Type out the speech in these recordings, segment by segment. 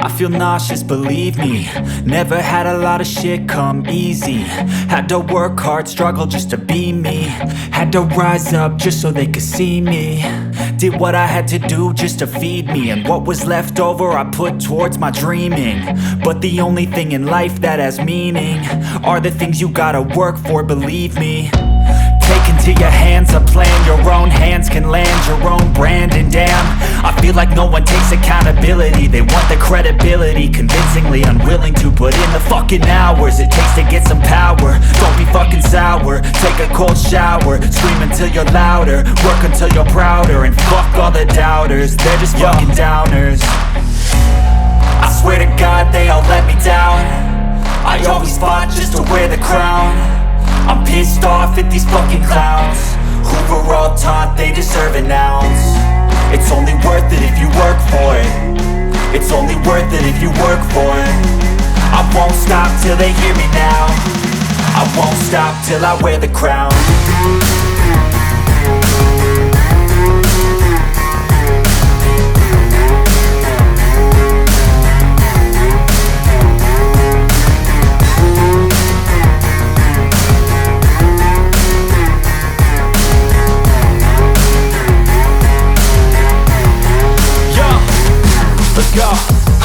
I feel nauseous, believe me. Never had a lot of shit come easy. Had to work hard, struggle just to be me. Had to rise up just so they could see me. Did what I had to do just to feed me, and what was left over I put towards my dreaming. But the only thing in life that has meaning are the things you gotta work for, believe me. Take into your hands a plan, your own hands can land your own brand. And damn, I feel like no one takes accountability. They want the credibility, convincingly unwilling to put in the fucking hours it takes to get some power. Don't be fucking sour, take a cold shower, scream until you're louder, work until you're prouder. And fuck all the doubters, they're just fucking downers. I swear to God they all let me down. I always fought just to wear the crown. I'm pissed off at these fucking clowns who were all taught they deserve an ounce. It's only worth it if you work for it. It's only worth it if you work for it. I won't stop till they hear me now. I won't stop till I wear the crown.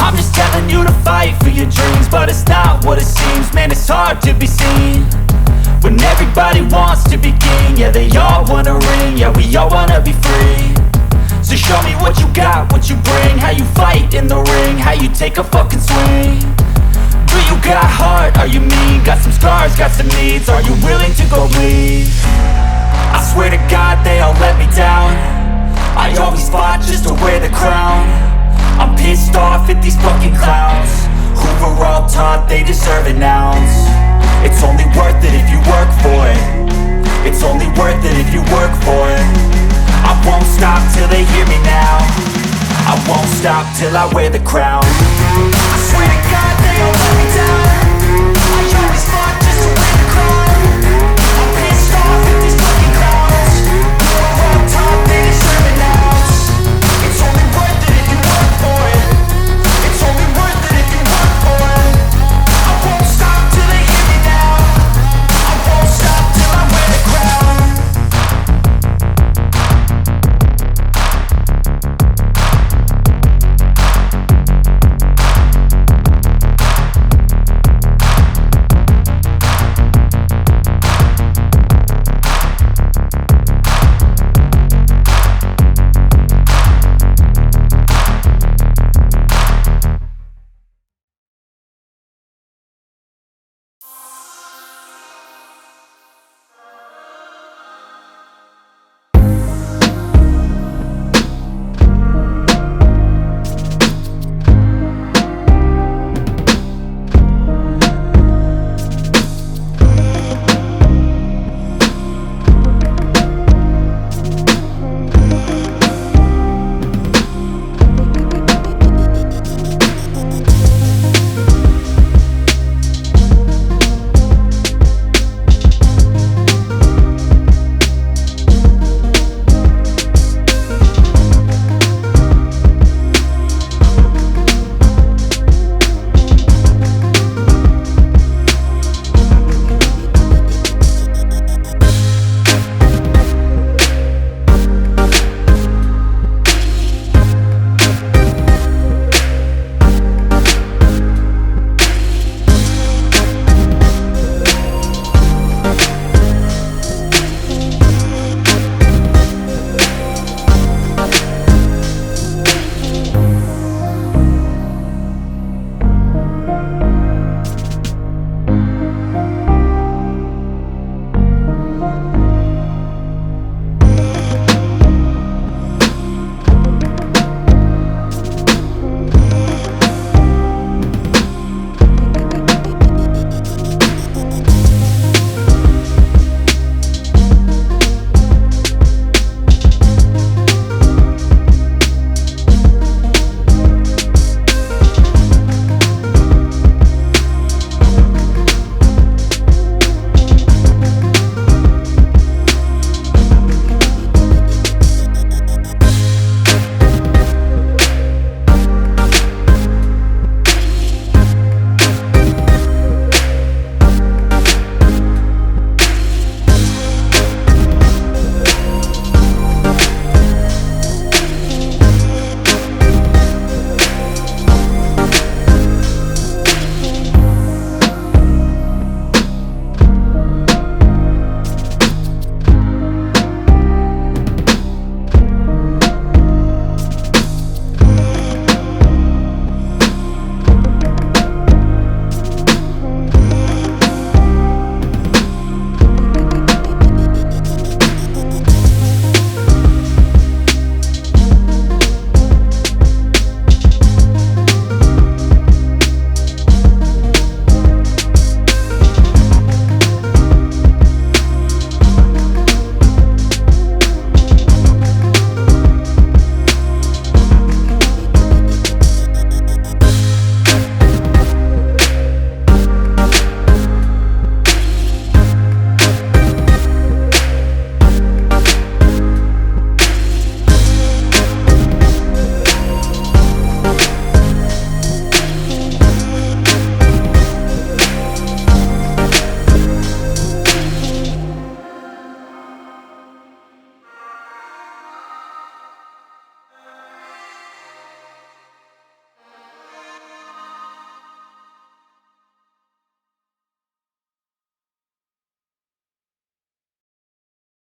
I'm just telling you to fight for your dreams, but it's not what it seems. Man, it's hard to be seen when everybody wants to be king. Yeah, they all wanna ring, yeah, we all wanna be free. So show me what you got, what you bring, how you fight in the ring, how you take a fucking swing. Do you got heart, are you mean? Got some scars, got some needs, are you willing to go bleed? I swear to God they all let me down. I always fought just to wear the crown. I'm pissed off at these fucking clowns who were all taught they deserve an ounce. It's only worth it if you work for it. It's only worth it if you work for it. I won't stop till they hear me now. I won't stop till I wear the crown. I swear to God they all let me